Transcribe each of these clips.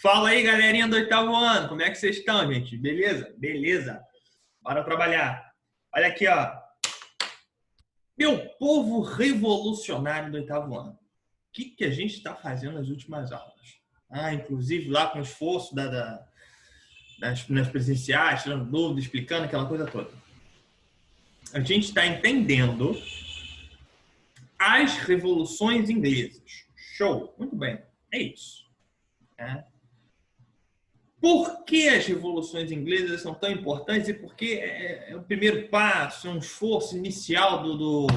Fala aí, galerinha do oitavo ano. Como é que vocês estão, gente? Beleza? Beleza. Bora trabalhar. Olha aqui, ó. Meu povo revolucionário do oitavo ano. O que a gente está fazendo nas últimas aulas? Inclusive lá com o esforço nas presenciais, tirando dúvidas, explicando aquela coisa toda. A gente está entendendo as revoluções inglesas. Show. Muito bem. É isso. Por que as revoluções inglesas são tão importantes e por que é o primeiro passo, é um esforço inicial do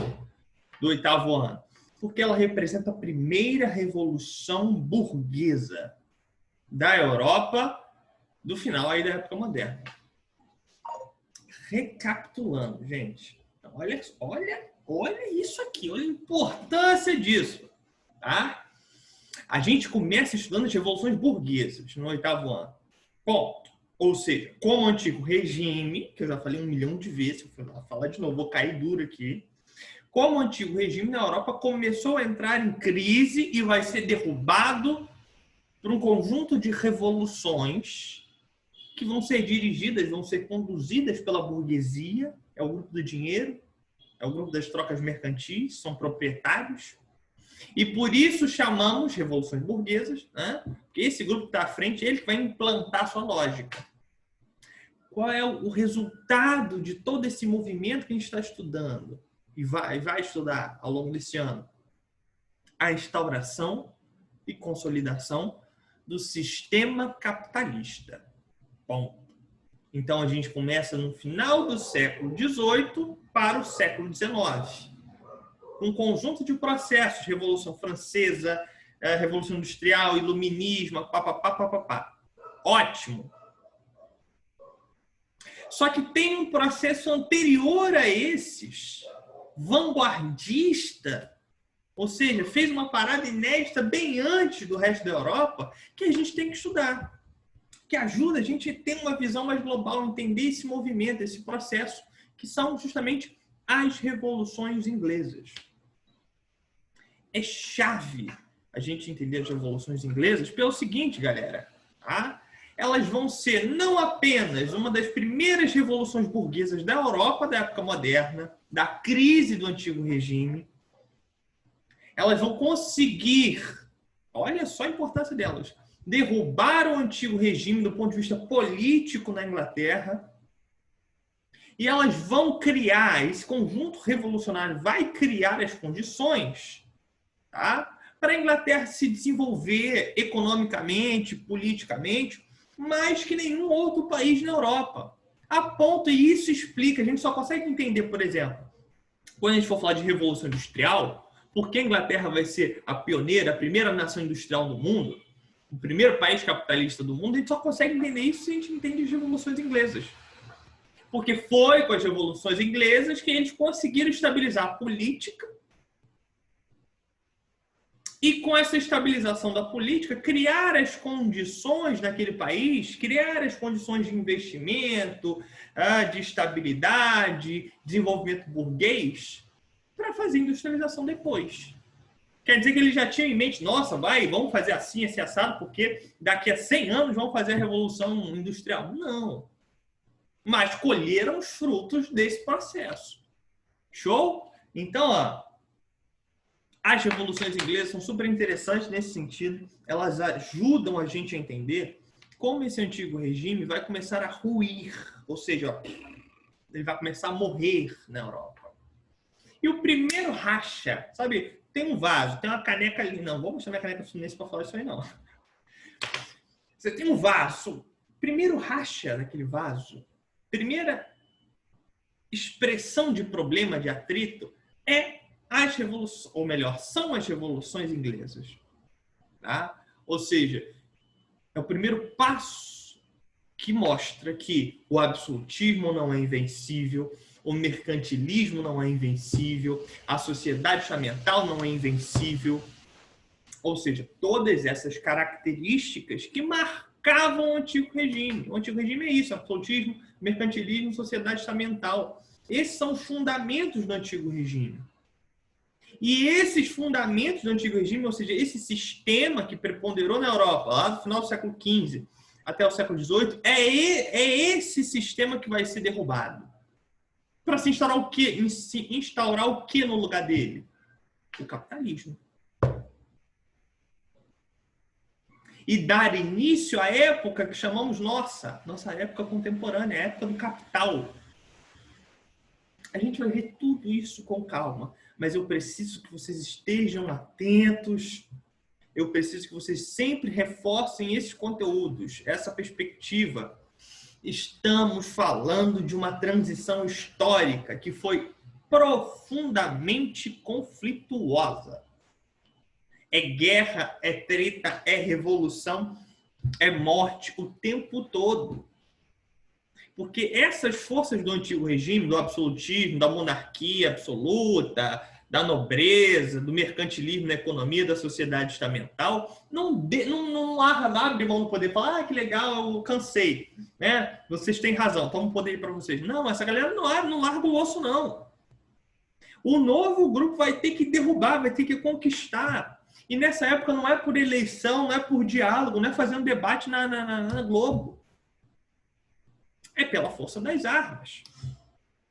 oitavo ano? Porque ela representa a primeira revolução burguesa da Europa do final aí da época moderna. Recapitulando, gente. Então, olha isso aqui, olha a importância disso. Tá? A gente começa estudando as revoluções burguesas no oitavo ano. Ponto. Ou seja, como antigo regime, que eu já falei 1 milhão de vezes, vou falar de novo, vou cair duro aqui. Como antigo regime na Europa começou a entrar em crise e vai ser derrubado por um conjunto de revoluções que vão ser dirigidas, vão ser conduzidas pela burguesia, é o grupo do dinheiro, é o grupo das trocas mercantis, são proprietários. E por isso chamamos revoluções burguesas, né? Porque esse grupo que está à frente, ele que vai implantar a sua lógica. Qual é o resultado de todo esse movimento que a gente está estudando e vai estudar ao longo desse ano? A instauração e consolidação do sistema capitalista. Bom, então a gente começa no final do século XVIII para o século XIX. Um conjunto de processos, Revolução Francesa, Revolução Industrial, Iluminismo, papapá. Ótimo. Só que tem um processo anterior a esses, vanguardista, ou seja, fez uma parada inédita bem antes do resto da Europa, que a gente tem que estudar, que ajuda a gente a ter uma visão mais global, entender esse movimento, esse processo, que são justamente as revoluções inglesas. É chave a gente entender as revoluções inglesas pelo seguinte, galera. Tá? Elas vão ser não apenas uma das primeiras revoluções burguesas da Europa da época moderna, da crise do antigo regime. Elas vão conseguir, olha só a importância delas, derrubar o antigo regime do ponto de vista político na Inglaterra. E elas vão criar, esse conjunto revolucionário vai criar as condições, tá? Para a Inglaterra se desenvolver economicamente, politicamente, mais que nenhum outro país na Europa. A ponto, e isso explica, a gente só consegue entender, por exemplo, quando a gente for falar de Revolução Industrial, porque a Inglaterra vai ser a pioneira, a primeira nação industrial do mundo, o primeiro país capitalista do mundo, a gente só consegue entender isso se a gente entende as revoluções inglesas. Porque foi com as revoluções inglesas que eles conseguiram estabilizar a política e, com essa estabilização da política, criar as condições naquele país, criar as condições de investimento, de estabilidade, desenvolvimento burguês, para fazer industrialização depois. Quer dizer que eles já tinham em mente, nossa, vamos fazer assim, esse assado, porque daqui a 100 anos vão fazer a Revolução Industrial. Não. Mas colheram os frutos desse processo. Show? Então, ó, as revoluções inglesas são super interessantes nesse sentido. Elas ajudam a gente a entender como esse antigo regime vai começar a ruir, ou seja, ó, ele vai começar a morrer na Europa. E o primeiro racha, sabe? Tem um vaso, tem uma caneca ali. Não, vou mostrar minha caneca fluminense para falar isso aí, não. Você tem um vaso. Primeiro racha naquele vaso, primeira expressão de problema, de atrito, é as revoluções, ou melhor, são as revoluções inglesas. Tá? Ou seja, é o primeiro passo que mostra que o absolutismo não é invencível, o mercantilismo não é invencível, a sociedade estamental não é invencível. Ou seja, todas essas características que marcavam o antigo regime. O antigo regime é isso, absolutismo, mercantilismo, sociedade estamental. Esses são os fundamentos do antigo regime. E esses fundamentos do Antigo Regime, ou seja, esse sistema que preponderou na Europa, lá do final do século XV até o século XVIII, é esse sistema que vai ser derrubado. Para se instaurar o quê? Se instaurar o quê no lugar dele? O capitalismo. E dar início à época que chamamos nossa época contemporânea, a época do capital. A gente vai ver tudo isso com calma, mas eu preciso que vocês estejam atentos, eu preciso que vocês sempre reforcem esses conteúdos, essa perspectiva. Estamos falando de uma transição histórica que foi profundamente conflituosa. É guerra, é treta, é revolução, é morte o tempo todo. Porque essas forças do antigo regime, do absolutismo, da monarquia absoluta, da nobreza, do mercantilismo na economia, da sociedade estamental, não abre mão do poder e fala, que legal, eu cansei, né? Vocês têm razão, toma o poder para vocês. Não, essa galera não larga o osso, não. O novo grupo vai ter que derrubar, vai ter que conquistar. E nessa época não é por eleição, não é por diálogo, não é fazendo debate na Globo. É pela força das armas.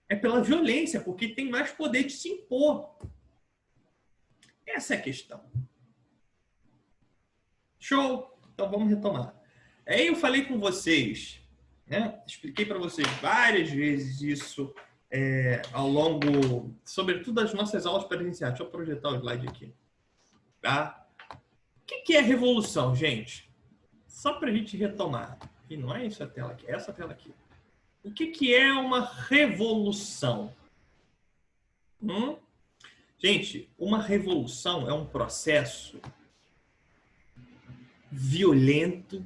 É pela violência, porque tem mais poder de se impor. Essa é a questão. Show? Então vamos retomar. Aí eu falei com vocês, né? Expliquei para vocês várias vezes isso ao longo, sobretudo das nossas aulas presenciais. Deixa eu projetar o slide aqui. Tá? O que é revolução, gente? Só para a gente retomar. E não é isso a tela aqui, é essa tela aqui. O que é uma revolução? Gente, uma revolução é um processo violento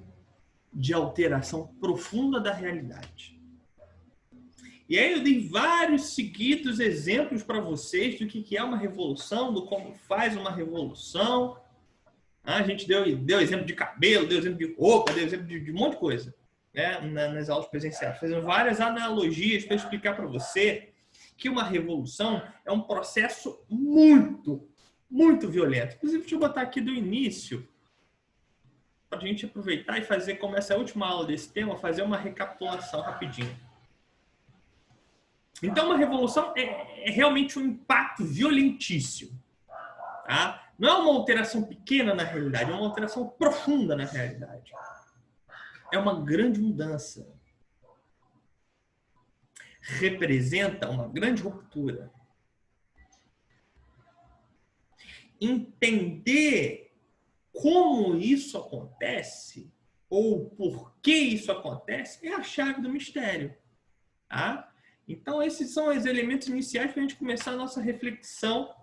de alteração profunda da realidade. E aí eu dei vários seguidos exemplos para vocês do que é uma revolução, do como faz uma revolução. A gente deu exemplo de cabelo, deu exemplo de roupa, deu exemplo de um monte de coisa, né, nas aulas presenciais, fazendo várias analogias para explicar para você que uma revolução é um processo muito, muito violento. Inclusive, deixa eu botar aqui do início, para a gente aproveitar e fazer, como essa é a última aula desse tema, fazer uma recapitulação rapidinho. Então, uma revolução é realmente um impacto violentíssimo. Tá? Não é uma alteração pequena na realidade, é uma alteração profunda na realidade. É uma grande mudança. Representa uma grande ruptura. Entender como isso acontece ou por que isso acontece é a chave do mistério. Tá? Então, esses são os elementos iniciais para a gente começar a nossa reflexão,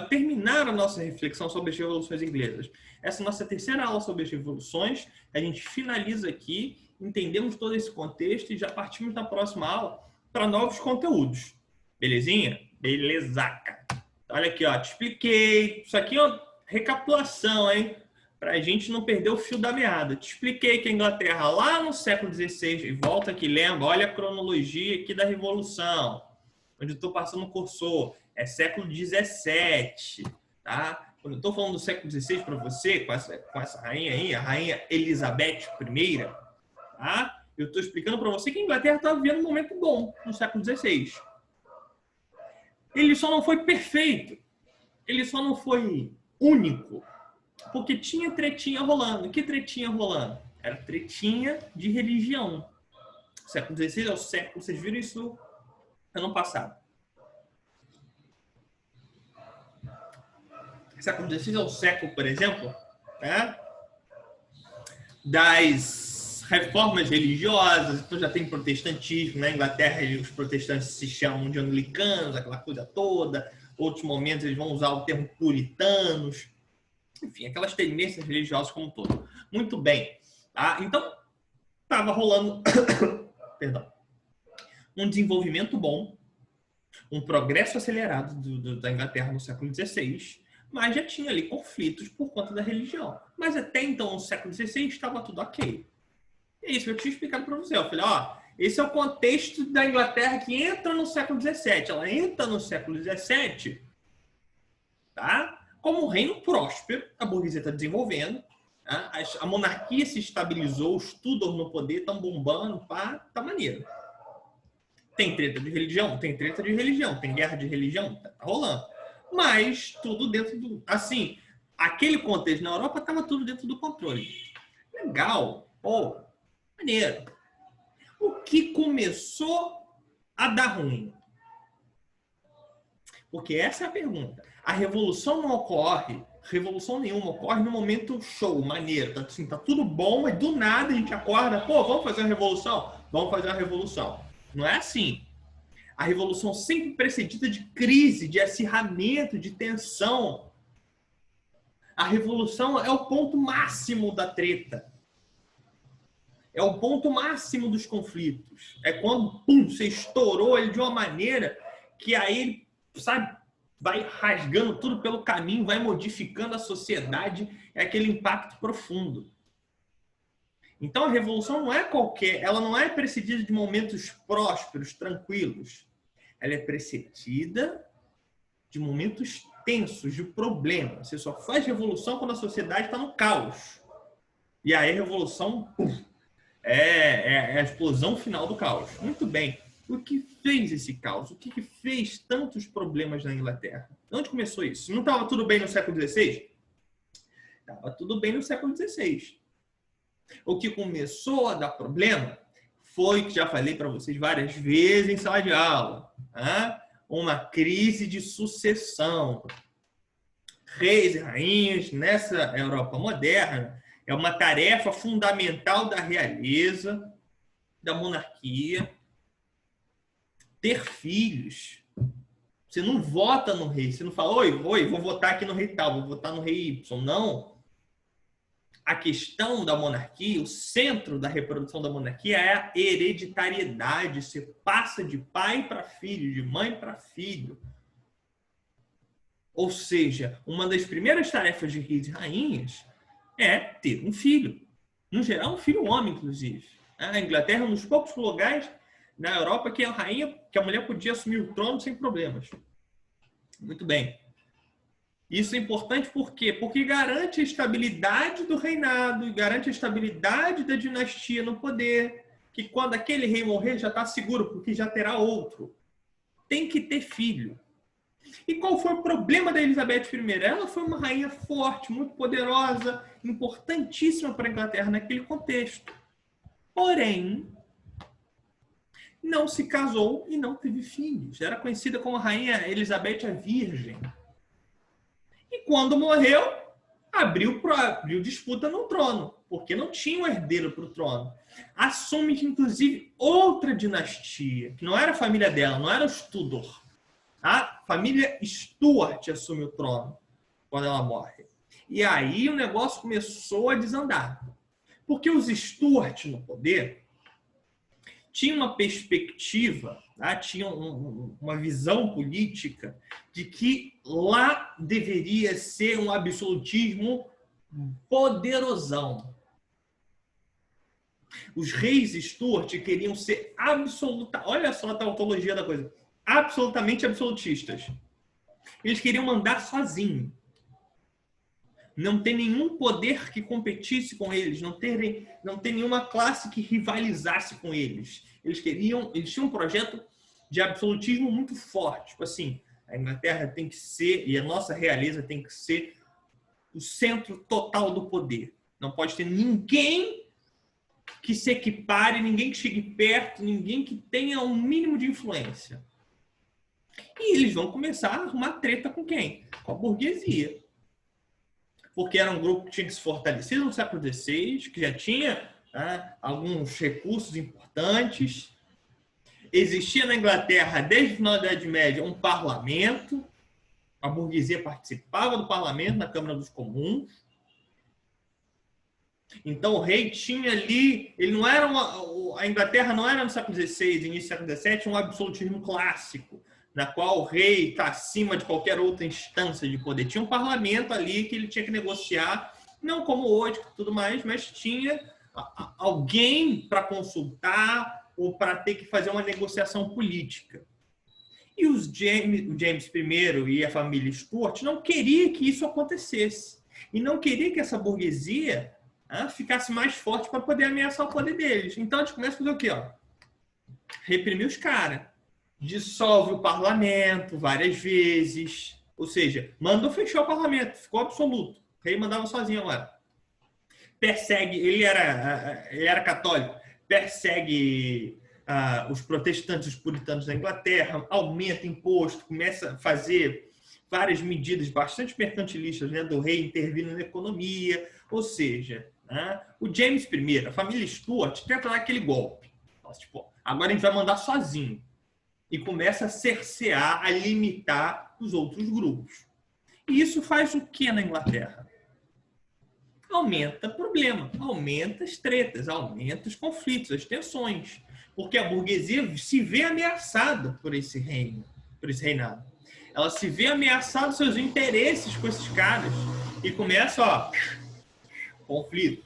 terminar a nossa reflexão sobre as revoluções inglesas. Essa é a nossa terceira aula sobre as revoluções. A gente finaliza aqui, entendemos todo esse contexto e já partimos na próxima aula para novos conteúdos. Belezinha? Belezaca. Olha aqui, ó, te expliquei. Isso aqui é uma recapitulação, hein? Para a gente não perder o fio da meada. Te expliquei que a Inglaterra, lá no século XVI, e volta aqui, lembra, olha a cronologia aqui da Revolução, onde eu estou passando o cursor, é século XVII, tá? Quando eu estou falando do século XVI para você, com essa rainha aí, a rainha Elizabeth I, tá? Eu estou explicando para você que a Inglaterra estava vivendo um momento bom no século XVI. Ele só não foi perfeito, ele só não foi único, porque tinha tretinha rolando. Que tretinha rolando? Era tretinha de religião. O século XVI é o século... Vocês viram isso ano passado. O século XVI é o século, por exemplo, né, das reformas religiosas. Então já tem protestantismo. Na Inglaterra, os protestantes se chamam de anglicanos, aquela coisa toda. Outros momentos eles vão usar o termo puritanos. Enfim, aquelas tendências religiosas como um todo. Muito bem. Tá? Então, estava rolando perdão, um desenvolvimento bom, um progresso acelerado da Inglaterra no século XVI, mas já tinha ali conflitos por conta da religião. Mas até então, no século XVI, estava tudo ok. É isso que eu tinha explicado para você. Eu falei, Esse é o contexto da Inglaterra que entra no século XVII. Ela entra no século XVII, tá? Como um reino próspero, a burguesia está desenvolvendo, tá? A monarquia se estabilizou, os Tudor no poder, estão bombando, pá, tá maneiro. Tem treta de religião? Tem treta de religião. Tem guerra de religião? Tá rolando. Mas tudo dentro do... Assim, aquele contexto na Europa estava tudo dentro do controle. Legal. Pô, maneiro. O que começou a dar ruim? Porque essa é a pergunta. A revolução não ocorre, revolução nenhuma ocorre no momento show, maneiro. Tá, assim, tá tudo bom, mas do nada a gente acorda, pô, vamos fazer uma revolução? Vamos fazer uma revolução. Não é assim. A revolução sempre precedida de crise, de acirramento, de tensão. A revolução é o ponto máximo da treta. É o ponto máximo dos conflitos. É quando, pum, você estourou ele de uma maneira que aí ele, sabe, vai rasgando tudo pelo caminho, vai modificando a sociedade, é aquele impacto profundo. Então a revolução não é qualquer, ela não é precedida de momentos prósperos, tranquilos. Ela é precedida de momentos tensos, de problemas. Você só faz revolução quando a sociedade está no caos. E aí a revolução, pum, é a explosão final do caos. Muito bem. O que fez esse caos? O que fez tantos problemas na Inglaterra? De onde começou isso? Não estava tudo bem no século XVI? Estava tudo bem no século XVI. O que começou a dar problema foi, que já falei para vocês várias vezes em sala de aula, tá? Uma crise de sucessão. Reis e rainhas, nessa Europa moderna, é uma tarefa fundamental da realeza, da monarquia, ter filhos. Você não vota no rei, você não fala, oi, vou votar aqui no rei tal, vou votar no rei Y. Não. A questão da monarquia, o centro da reprodução da monarquia é a hereditariedade. Você passa de pai para filho, de mãe para filho. Ou seja, uma das primeiras tarefas de reis e rainhas é ter um filho. No geral, um filho homem, inclusive. A Inglaterra é um dos poucos lugares na Europa que a rainha, que a mulher podia assumir o trono sem problemas. Muito bem. Isso é importante por quê? Porque garante a estabilidade do reinado, garante a estabilidade da dinastia no poder, que quando aquele rei morrer já está seguro, porque já terá outro. Tem que ter filho. E qual foi o problema da Elizabeth I? Ela foi uma rainha forte, muito poderosa, importantíssima para a Inglaterra naquele contexto. Porém, não se casou e não teve filhos. Era conhecida como a rainha Elizabeth a Virgem. E quando morreu, abriu disputa no trono, porque não tinha um herdeiro para o trono. Assume, inclusive, outra dinastia, que não era a família dela, não era os Tudor. A família Stuart assume o trono quando ela morre. E aí o negócio começou a desandar. Porque os Stuart no poder tinham uma perspectiva, tá? Tinham uma visão política de que lá deveria ser um absolutismo poderosão. Os reis Stuart queriam ser olha só a tautologia da coisa, absolutamente absolutistas. Eles queriam mandar sozinho. Não ter nenhum poder que competisse com eles, não ter nenhuma classe que rivalizasse com eles. Eles tinham um projeto de absolutismo muito forte. Tipo assim, a Inglaterra tem que ser, e a nossa realeza tem que ser o centro total do poder. Não pode ter ninguém que se equipare, ninguém que chegue perto, ninguém que tenha um mínimo de influência. E eles vão começar a arrumar treta com quem? Com a burguesia. Porque era um grupo que tinha que se fortalecer no século XVI, que já tinha alguns recursos importantes. Existia na Inglaterra, desde o final da Idade Média, um parlamento. A burguesia participava do parlamento, na Câmara dos Comuns. Então o rei tinha ali... a Inglaterra não era no século XVI, início do século XVII, um absolutismo clássico, na qual o rei está acima de qualquer outra instância de poder. Tinha um parlamento ali que ele tinha que negociar, não como hoje, tudo mais, mas tinha alguém para consultar, ou para ter que fazer uma negociação política. E o James I e a família Stuart não queriam que isso acontecesse. E não queria que essa burguesia ficasse mais forte para poder ameaçar o poder deles. Então, a gente começa a fazer o quê? Reprimir os caras. Dissolve o parlamento várias vezes. Ou seja, mandou fechar o parlamento. Ficou absoluto. O rei mandava sozinho agora. Persegue, ele era católico. Persegue os protestantes, os puritanos da Inglaterra, aumenta imposto, começa a fazer várias medidas bastante mercantilistas, né, do rei intervindo na economia. Ou seja, o James I, a família Stuart, tenta dar aquele golpe. Tipo, agora a gente vai mandar sozinho. E começa a cercear, a limitar os outros grupos. E isso faz o que na Inglaterra? Aumenta o problema, aumenta as tretas, aumenta os conflitos, as tensões. Porque a burguesia se vê ameaçada por esse reino, por esse reinado. Ela se vê ameaçada dos seus interesses com esses caras. E começa, conflito,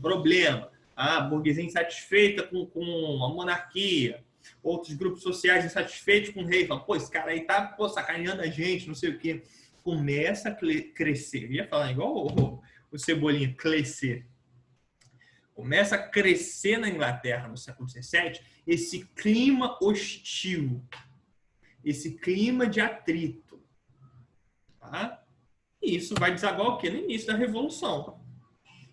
problema. A burguesia insatisfeita com a monarquia. Outros grupos sociais insatisfeitos com o rei. Falam, esse cara aí tá sacaneando a gente, não sei o quê. Começa a crescer. Eu ia falar igual o Cebolinha, crescer. Começa a crescer na Inglaterra no século XVII esse clima hostil, esse clima de atrito. Tá? E isso vai desaguar o quê? No início da Revolução.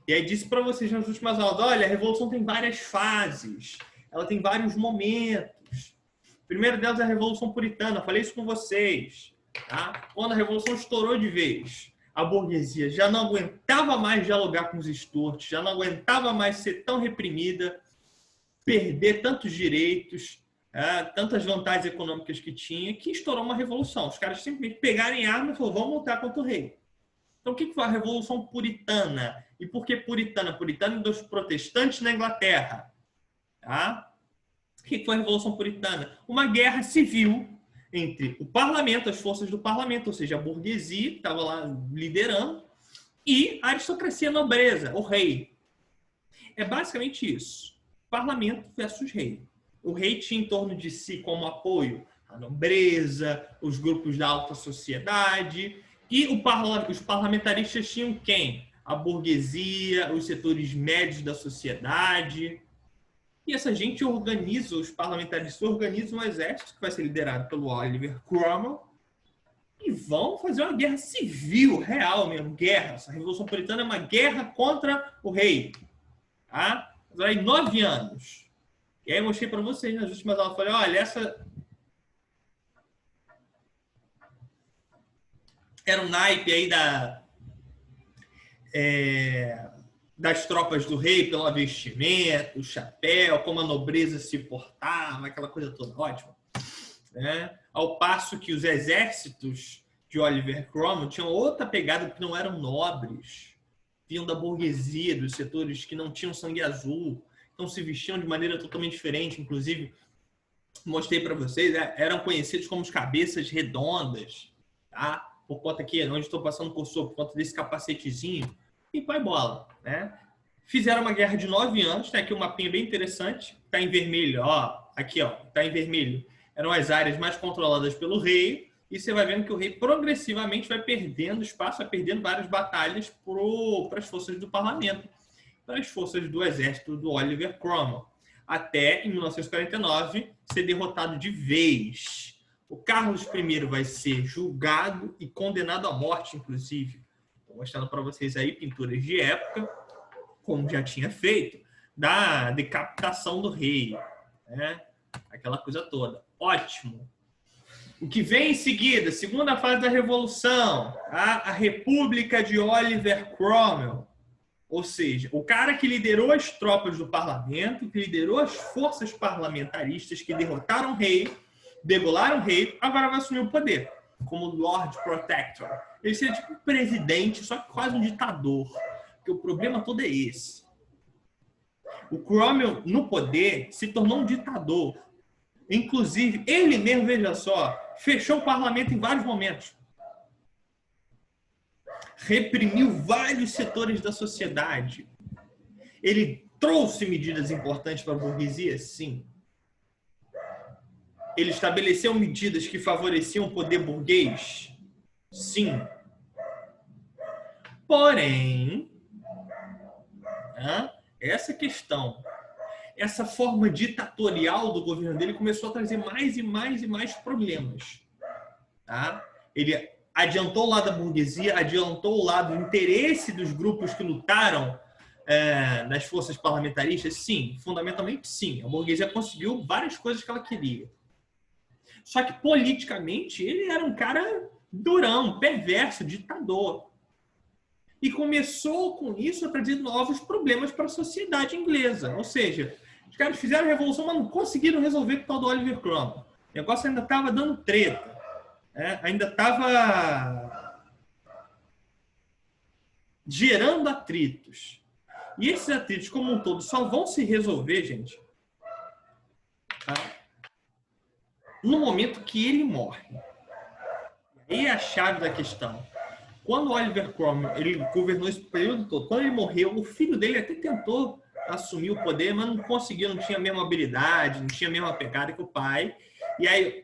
E aí disse para vocês nas últimas aulas, olha, a Revolução tem várias fases, ela tem vários momentos. O primeiro delas é a Revolução Puritana, falei isso com vocês. Tá? Quando a Revolução estourou de vez, a burguesia já não aguentava mais dialogar com os Stuart, já não aguentava mais ser tão reprimida, perder tantos direitos, tantas vantagens econômicas que tinha, que estourou uma revolução. Os caras simplesmente pegaram em arma e falaram, vamos lutar contra o rei. Então, o que foi a Revolução Puritana? E por que puritana? Puritana dos protestantes na Inglaterra. Tá? O que foi a Revolução Puritana? Uma guerra civil entre o parlamento, as forças do parlamento, ou seja, a burguesia, que estava lá liderando, e a aristocracia, a nobreza, o rei. É basicamente isso. Parlamento versus rei. O rei tinha em torno de si como apoio a nobreza, os grupos da alta sociedade, e os parlamentaristas tinham quem? A burguesia, os setores médios da sociedade. E essa gente organiza, os parlamentaristas organizam um exército que vai ser liderado pelo Oliver Cromwell e vão fazer uma guerra civil, real mesmo, guerra. Essa Revolução Puritana é uma guerra contra o rei. Tá? Vai 9 anos. E aí eu mostrei para vocês nas últimas aulas, falei, olha, essa era um naipe aí das tropas do rei pelo vestimento, o chapéu, como a nobreza se portava, aquela coisa toda, ótimo. Ao passo que os exércitos de Oliver Cromwell tinham outra pegada, porque não eram nobres, vinham da burguesia, dos setores que não tinham sangue azul, então se vestiam de maneira totalmente diferente, inclusive, mostrei para vocês, eram conhecidos como os cabeças redondas, tá? Por conta aqui, onde estou passando por conta desse capacetezinho, e vai bola, né? Fizeram uma guerra de 9 anos, tem aqui um mapinha bem interessante, tá em vermelho, aqui, tá em vermelho. Eram as áreas mais controladas pelo rei, e você vai vendo que o rei progressivamente vai perdendo espaço, vai perdendo várias batalhas para as forças do parlamento, para as forças do exército do Oliver Cromwell, até em 1949 ser derrotado de vez. O Carlos I vai ser julgado e condenado à morte, inclusive. Estou mostrando para vocês aí pinturas de época, como já tinha feito, da decapitação do rei, né? Aquela coisa toda. Ótimo. O que vem em seguida, segunda fase da Revolução, a República de Oliver Cromwell. Ou seja, o cara que liderou as tropas do parlamento, que liderou as forças parlamentaristas que derrotaram o rei, degolaram o rei, agora vai assumir o poder como Lord Protector. Ele seria tipo um presidente, só que quase um ditador. Porque o problema todo é esse. O Cromwell, no poder, se tornou um ditador. Inclusive, ele mesmo, veja só, fechou o parlamento em vários momentos. Reprimiu vários setores da sociedade. Ele trouxe medidas importantes para a burguesia? Sim. ele estabeleceu medidas que favoreciam o poder burguês? Sim. Porém, essa questão, essa forma ditatorial do governo dele começou a trazer mais e mais e mais problemas. Tá? Ele adiantou o lado da burguesia, adiantou o lado do interesse dos grupos que lutaram nas forças parlamentaristas? Sim, fundamentalmente sim. A burguesia conseguiu várias coisas que ela queria. Só que politicamente ele era um cara durão, perverso, ditador. E começou com isso a trazer novos problemas para a sociedade inglesa. Ou seja, os caras fizeram a revolução, mas não conseguiram resolver com o tal do Oliver Cromwell. O negócio ainda estava dando treta. Ainda estava gerando atritos. E esses atritos, como um todo, só vão se resolver, gente, tá? No momento que ele morre. E é a chave da questão. Quando o Oliver Cromwell, ele governou esse período todo, quando ele morreu, o filho dele até tentou assumir o poder, mas não conseguiu, não tinha a mesma habilidade, não tinha a mesma pegada que o pai. E aí,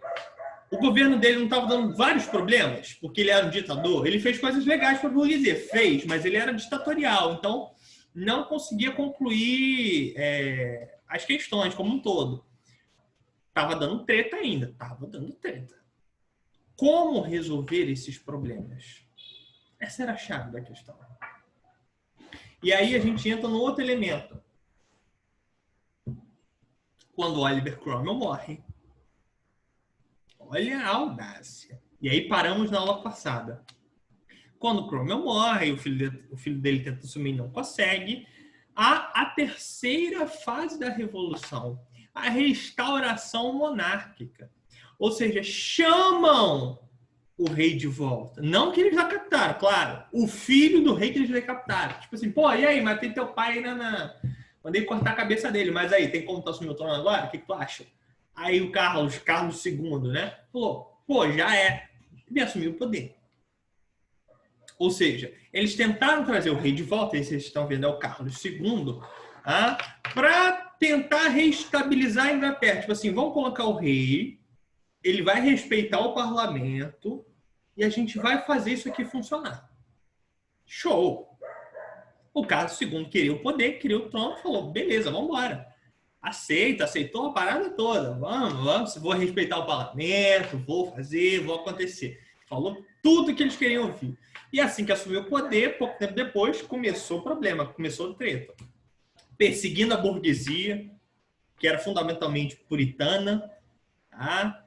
o governo dele não estava dando vários problemas, porque ele era um ditador. Ele fez coisas legais para a burguesia, fez, mas ele era ditatorial, então não conseguia concluir as questões como um todo. Estava dando treta ainda, estava dando treta. Como resolver esses problemas? Essa era a chave da questão. E aí a gente entra no outro elemento. Quando Oliver Cromwell morre. Olha a audácia. E aí paramos na aula passada. Quando Cromwell morre, o filho dele tenta assumir e não consegue. A terceira fase da Revolução, a restauração monárquica. Ou seja, chamam o rei de volta. Não que eles já captaram, claro. O filho do rei que eles já captaram. Tipo assim, pô, e aí, matei teu pai aí mandei cortar a cabeça dele, mas aí, tem como tu assumir o trono agora? O que tu acha? Aí o Carlos II, né? Falou, pô, já é. Ele assumiu o poder. Ou seja, eles tentaram trazer o rei de volta, esse vocês estão vendo é o Carlos II, para tentar reestabilizar a Inglaterra. Tipo assim, vamos colocar o rei, ele vai respeitar o parlamento e a gente vai fazer isso aqui funcionar. Show! O Carlos II queria o poder, queria o trono, falou, beleza, vamos embora. Aceitou a parada toda. Vamos, vou respeitar o parlamento, vou acontecer. Falou tudo que eles queriam ouvir. E assim que assumiu o poder, pouco tempo depois, começou o problema, começou a treta. Perseguindo a burguesia, que era fundamentalmente puritana, tá?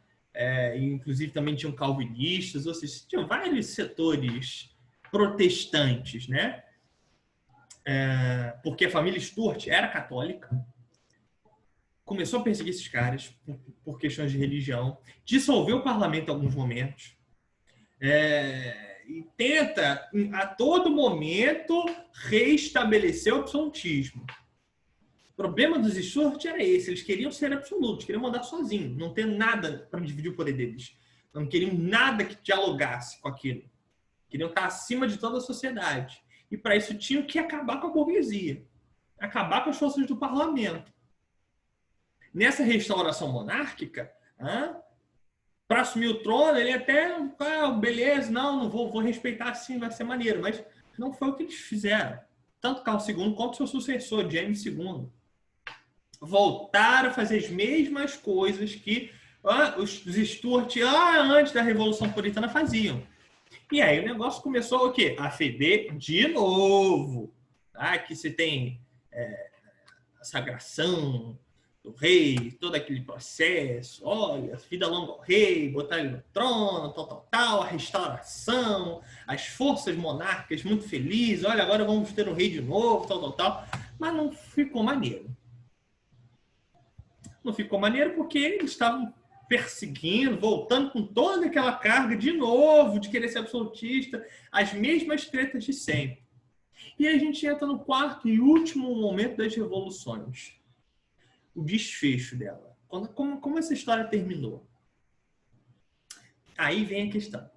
Inclusive também tinham calvinistas, ou seja, tinham vários setores protestantes, né? Porque a família Stuart era católica, começou a perseguir esses caras por questões de religião, dissolveu o parlamento em alguns momentos, e tenta, a todo momento, reestabelecer o absolutismo. O problema dos Stuart era esse, eles queriam ser absolutos, queriam mandar sozinhos, não ter nada para dividir o poder deles. Não queriam nada que dialogasse com aquilo. Queriam estar acima de toda a sociedade. E para isso tinham que acabar com a burguesia, acabar com as forças do parlamento. Nessa restauração monárquica, para assumir o trono, ele até, beleza, não vou respeitar assim, vai ser maneiro, mas não foi o que eles fizeram. Tanto Carlos II quanto seu sucessor, James II. Voltaram a fazer as mesmas coisas que os Stuart, antes da Revolução Puritana, faziam. E aí o negócio começou o quê? A feder de novo. Que se tem a sagração do rei, todo aquele processo, olha, vida longa ao rei, botar ele no trono, tal, a restauração, as forças monárquicas muito felizes, olha, agora vamos ter um rei de novo, tal. Mas não ficou maneiro. Não ficou maneiro porque eles estavam perseguindo, voltando com toda aquela carga de novo, de querer ser absolutista, as mesmas tretas de sempre. E a gente entra no quarto e último momento das revoluções. O desfecho dela. Como essa história terminou? Aí vem a questão.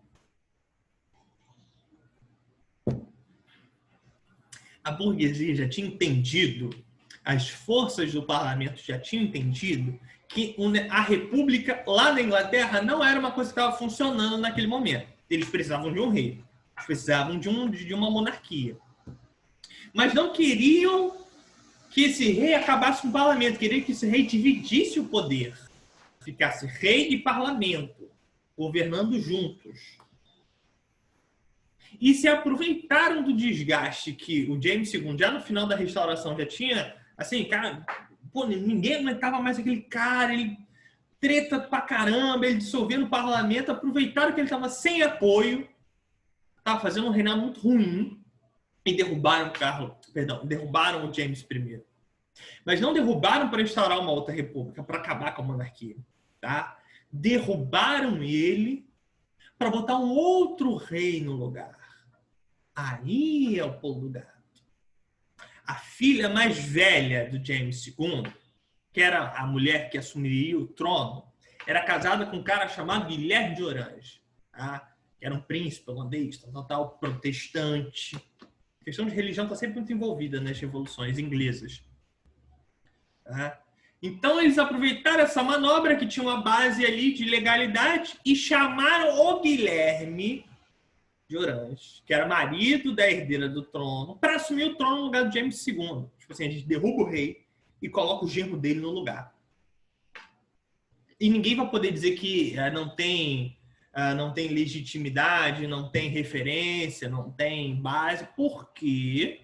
A burguesia já tinha entendido As forças do parlamento já tinham entendido que a república lá na Inglaterra não era uma coisa que estava funcionando naquele momento. Eles precisavam de um rei, eles precisavam de uma monarquia. Mas não queriam que esse rei acabasse com o parlamento, queriam que esse rei dividisse o poder. Ficasse rei e parlamento, governando juntos. E se aproveitaram do desgaste que o James II, já no final da restauração, já tinha, assim, cara, pô, ninguém aguentava mais aquele cara, ele treta pra caramba, ele dissolvendo o parlamento, aproveitaram que ele estava sem apoio, estava fazendo um reinado muito ruim, e derrubaram o James I. Mas não derrubaram para instaurar uma outra república, para acabar com a monarquia. Tá? Derrubaram ele para botar um outro rei no lugar. Aí é o pulo do gato. A filha mais velha do James II, que era a mulher que assumiria o trono, era casada com um cara chamado Guilherme de Orange, tá? Que era um príncipe holandês, tal, protestante. A questão de religião está sempre muito envolvida nas revoluções inglesas. Tá? Então, eles aproveitaram essa manobra que tinha uma base ali de legalidade e chamaram o Guilherme de Orange, que era marido da herdeira do trono, para assumir o trono no lugar do James II. Tipo assim, a gente derruba o rei e coloca o genro dele no lugar. E ninguém vai poder dizer que não tem legitimidade, não tem referência, não tem base, porque...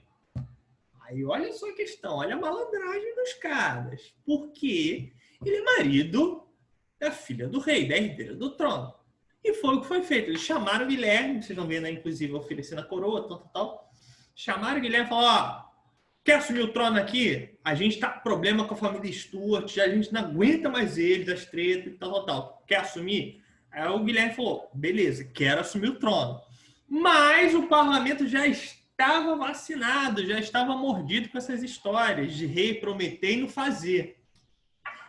Aí olha só a questão, olha a malandragem dos caras. Porque ele é marido da filha do rei, da herdeira do trono. E foi o que foi feito. Eles chamaram o Guilherme, vocês vão ver, né, inclusive, oferecendo a coroa, tal. Chamaram o Guilherme e falaram, quer assumir o trono aqui? A gente tá com problema com a família Stuart, a gente não aguenta mais eles, as tretas, tal. Quer assumir? Aí o Guilherme falou, beleza, quero assumir o trono. Mas o parlamento já estava vacinado, já estava mordido com essas histórias de rei prometer e não fazer.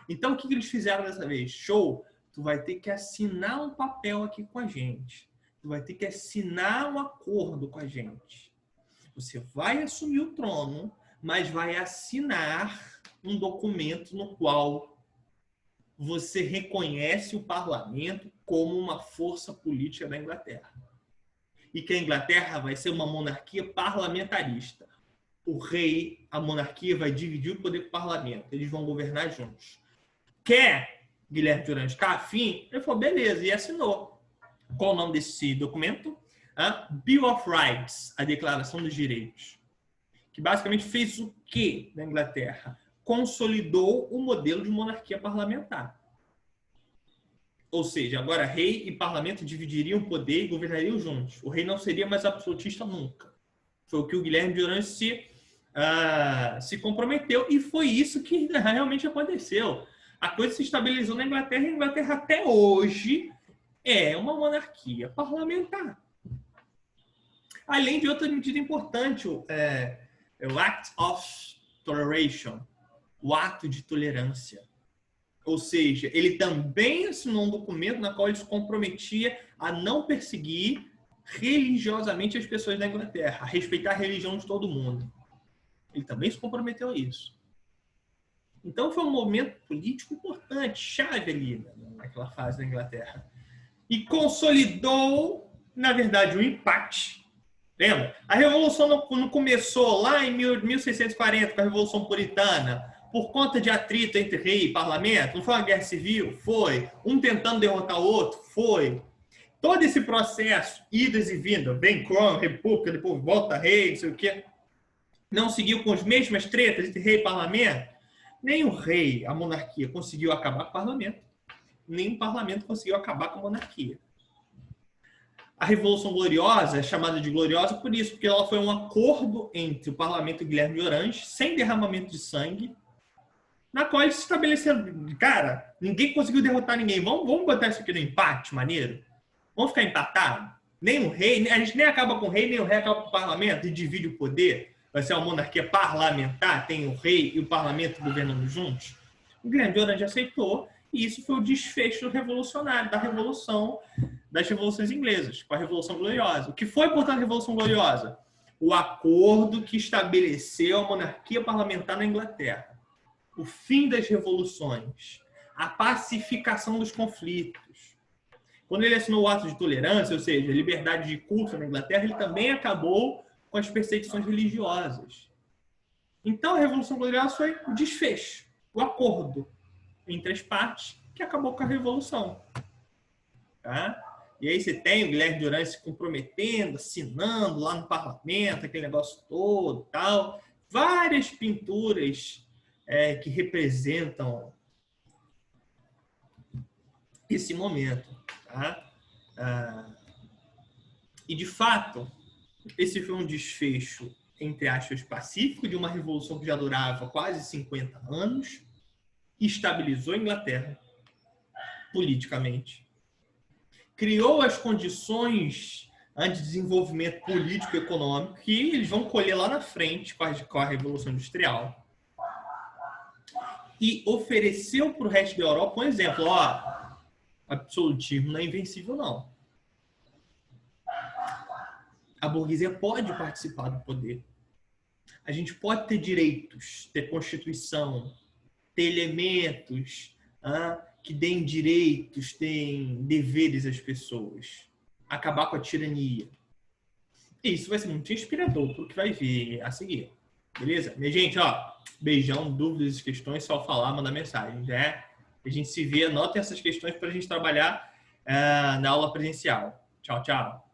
Então, o que eles fizeram dessa vez? Show! Tu vai ter que assinar um papel aqui com a gente. Tu vai ter que assinar um acordo com a gente. Você vai assumir o trono, mas vai assinar um documento no qual você reconhece o parlamento como uma força política da Inglaterra. E que a Inglaterra vai ser uma monarquia parlamentarista. O rei, a monarquia, vai dividir o poder com o parlamento. Eles vão governar juntos. Quer Guilherme de Orange tá afim? Ele falou, beleza, e assinou. Qual o nome desse documento? Bill of Rights, a Declaração dos Direitos. Que basicamente fez o quê na Inglaterra? Consolidou o modelo de monarquia parlamentar. Ou seja, agora rei e parlamento dividiriam o poder e governariam juntos. O rei não seria mais absolutista nunca. Foi o que o Guilherme de Orange se comprometeu e foi isso que realmente aconteceu. A coisa se estabilizou na Inglaterra e a Inglaterra até hoje é uma monarquia parlamentar. Além de outra medida importante, o Act of Toleration, o ato de tolerância. Ou seja, ele também assinou um documento na qual ele se comprometia a não perseguir religiosamente as pessoas da Inglaterra, a respeitar a religião de todo mundo. Ele também se comprometeu a isso. Então foi um momento político importante, chave ali naquela fase da Inglaterra. E consolidou, na verdade, um empate. Lembra? A Revolução não começou lá em 1640, com a Revolução Puritana, por conta de atrito entre rei e parlamento? Não foi uma guerra civil? Foi. Um tentando derrotar o outro? Foi. Todo esse processo, idas e vindas, vem Crown, República, depois volta rei, não sei o quê, não seguiu com as mesmas tretas entre rei e parlamento? Nem o rei, a monarquia, conseguiu acabar com o parlamento, nem o parlamento conseguiu acabar com a monarquia. A Revolução Gloriosa é chamada de gloriosa por isso, porque ela foi um acordo entre o parlamento e Guilherme de Orange, sem derramamento de sangue, na qual eles se estabeleceram, cara, ninguém conseguiu derrotar ninguém, vamos botar isso aqui no empate, maneiro? Vamos ficar empatado? Nem o rei, a gente nem acaba com o rei, nem o rei acaba com o parlamento e divide o poder. Vai ser uma monarquia parlamentar, tem o rei e o parlamento governando juntos. O Guilherme de Orange aceitou e isso foi o desfecho revolucionário das revoluções inglesas, com a Revolução Gloriosa. O que foi, portanto, a Revolução Gloriosa? o acordo que estabeleceu a monarquia parlamentar na Inglaterra, o fim das revoluções, a pacificação dos conflitos. Quando ele assinou o ato de tolerância, ou seja, a liberdade de culto na Inglaterra, ele também acabou com as perseguições religiosas. Então, a Revolução Gloriosa foi o desfecho, o acordo entre as partes que acabou com a Revolução. Tá? E aí você tem o Guilherme Durand se comprometendo, assinando lá no parlamento, aquele negócio todo, tal. Várias pinturas que representam esse momento. Tá? E, de fato, esse foi um desfecho, entre aspas, pacífico, de uma revolução que já durava quase 50 anos, e estabilizou a Inglaterra politicamente. Criou as condições de desenvolvimento político e econômico que eles vão colher lá na frente com a Revolução Industrial. E ofereceu para o resto da Europa um exemplo. Ó, absolutismo não é invencível, não. A burguesia pode participar do poder. A gente pode ter direitos, ter constituição, ter elementos que deem direitos, deem deveres às pessoas. Acabar com a tirania. E isso vai ser muito inspirador para o que vai vir a seguir. Beleza? Minha gente, ó, beijão, dúvidas e questões, só falar, mandar mensagem. Né? A gente se vê, anotem essas questões para a gente trabalhar na aula presencial. Tchau, tchau.